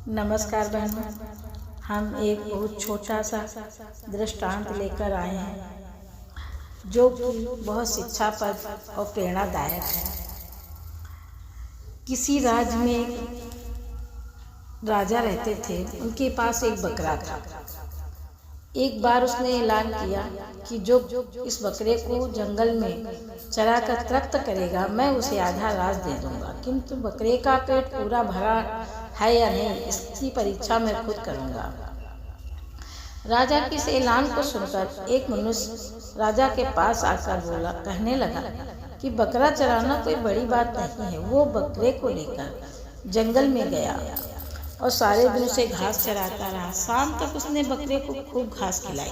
नमस्कार बहनों, हम एक बहुत छोटा सा दृष्टांत लेकर आए हैं जो कि बहुत शिक्षाप्रद और प्रेरणादायक है। किसी राज्य में एक राजा रहते थे। उनके पास एक बकरा था। एक बार उसने ऐलान किया कि जो इस बकरे को जंगल में चराकर तृप्त करेगा, मैं उसे आधा राज दे दूंगा, किंतु बकरे का पेट पूरा भरा है या नहीं, इसकी परीक्षा मैं खुद करूंगा। राजा के इस ऐलान को सुनकर एक मनुष्य राजा के पास आकर कहने लगा कि बकरा चराना कोई बड़ी बात नहीं है। वो बकरे को लेकर जंगल में गया और सारे दिन उसे घास चराता रहा। शाम तक उसने बकरे को खूब घास खिलाई।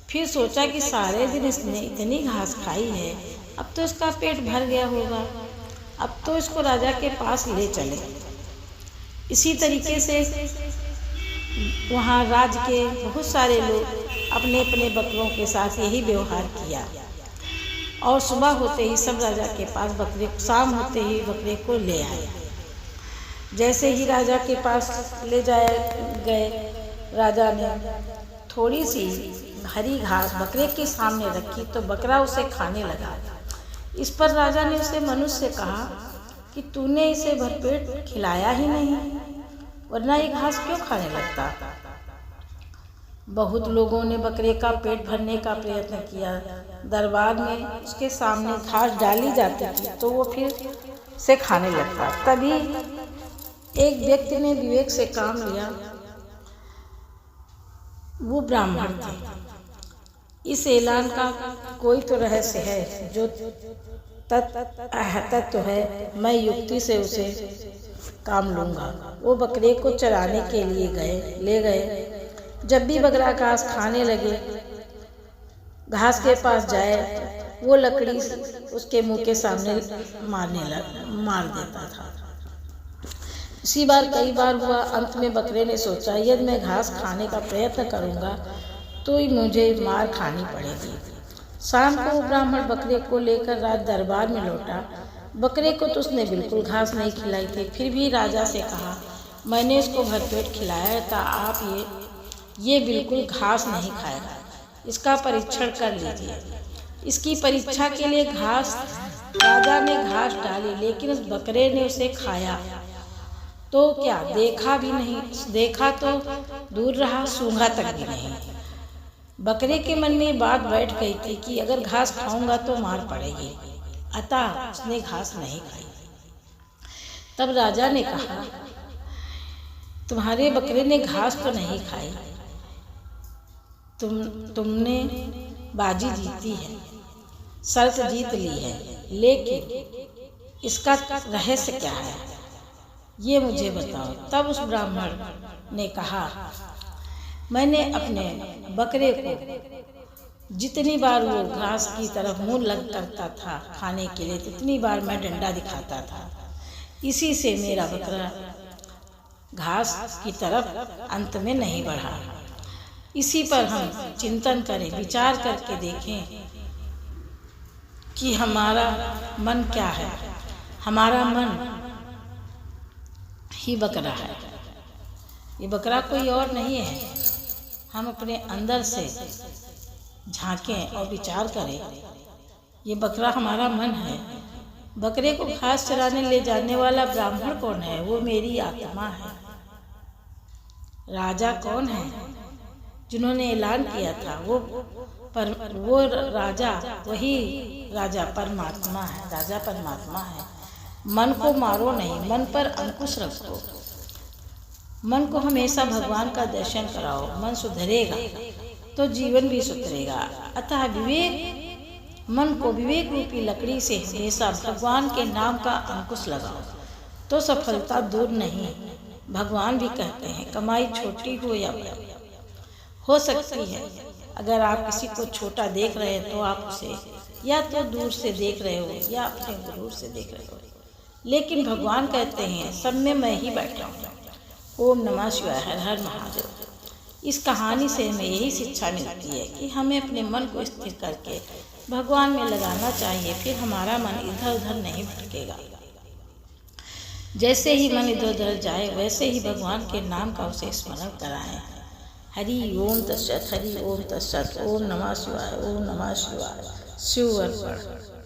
फिर सोचा कि सारे दिन इसने इतनी घास खाई है, अब तो इसका पेट भर गया होगा, अब तो इसको राजा के पास ले चले। इसी तरीके से वहाँ राज्य के बहुत सारे लोग अपने अपने बकरों के साथ यही व्यवहार किया और सुबह होते ही सब राजा के पास शाम होते ही बकरे को ले आए। जैसे ही राजा के पास ले जाए गए, राजा ने थोड़ी सी हरी घास बकरे के सामने रखी तो बकरा उसे खाने लगा। इस पर राजा ने उसे मनुष्य से कहा कि तूने इसे भरपेट खिलाया ही नहीं, वरना ये घास क्यों खाने लगता। बहुत लोगों ने बकरे का पेट भरने का प्रयत्न किया। दरबार में उसके सामने घास डाली जाती थी तो वो फिर से खाने लगता। तभी एक व्यक्ति ने विवेक से काम लिया। वो ब्राह्मण थे। इस ऐलान का कोई तो रहस्य है जो तत्व है, मैं युक्ति से उसे काम लूंगा। वो बकरे को चराने के लिए ले गए। जब भी बकरा घास खाने लगे, घास के पास जाए, वो लकड़ी उसके मुंह के सामने मार देता था। इसी बार कई बार हुआ। अंत में बकरे ने सोचा, यदि मैं घास खाने का प्रयत्न करूंगा तो मुझे मार खानी पड़ेगी। शाम को वो ब्राह्मण बकरे को लेकर राज दरबार में लौटा। बकरे को तो उसने बिल्कुल घास नहीं खिलाई थी। फिर भी राजा से कहा, मैंने इसको भरपेट खिलाया था, आप ये बिल्कुल घास नहीं खाएगा, इसका परीक्षण कर लीजिए। इसकी परीक्षा के लिए राजा ने घास डाली, लेकिन उस बकरे ने उसे खाया तो क्या देखा भी नहीं, देखा तो दूर रहा, सूंघा तक भी नहीं। बकरे के मन में बात बैठ गई थी कि अगर घास खाऊंगा तो मार पड़ेगी, अतः उसने घास नहीं खाई। तब राजा ने कहा, तुम्हारे बकरे ने घास तो नहीं खाई, तुमने बाजी जीती है, शर्त जीत ली है, लेकिन इसका रहस्य क्या है, ये मुझे बताओ। तब उस ब्राह्मण ने कहा, मैंने अपने बकरे को जितनी बार वो घास की तरफ मुंह लग करता था खाने के लिए, तितनी बार मैं डंडा दिखाता था। इसी से मेरा बकरा घास की तरफ अंत में नहीं बढ़ा। इसी पर हम चिंतन करें, विचार करके देखें कि हमारा मन क्या है। हमारा मन ही बकरा है, ये बकरा कोई और नहीं है। हम अपने अंदर से झांकें और विचार करें, ये बकरा हमारा मन है। बकरे को घास चराने ले जाने वाला ब्राह्मण कौन है? वो मेरी आत्मा है। राजा कौन है? जिन्होंने ऐलान किया था वो राजा, वही राजा परमात्मा है। राजा परमात्मा है। मन को मारो नहीं, मन पर अंकुश रखो। मन को हमेशा भगवान का दर्शन कराओ। मन सुधरेगा तो जीवन भी सुधरेगा। अतः मन को विवेक रूपी लकड़ी से हमेशा भगवान के नाम का अंकुश लगाओ तो सफलता दूर नहीं। भगवान भी कहते हैं, कमाई छोटी हो या बड़ी हो सकती है। अगर आप किसी को छोटा देख रहे हैं तो आप उसे या तो दूर से देख रहे हो या अपने गुरूर से देख रहे हो, लेकिन भगवान कहते हैं, सब में मैं ही बैठा हूँ। ओम नमः शिवाय, हर हर महादेव। इस कहानी से हमें यही शिक्षा मिलती है कि हमें अपने मन को स्थिर करके भगवान में लगाना चाहिए, फिर हमारा मन इधर उधर नहीं भटकेगा। जैसे ही मन इधर उधर जाए वैसे ही भगवान के नाम का उसे स्मरण कराएं। हरि ओम तत्सत, हरि ओम तत्सत, ओम नमः शिवाय, ओम नमः शिवाय। शिव अर्पण।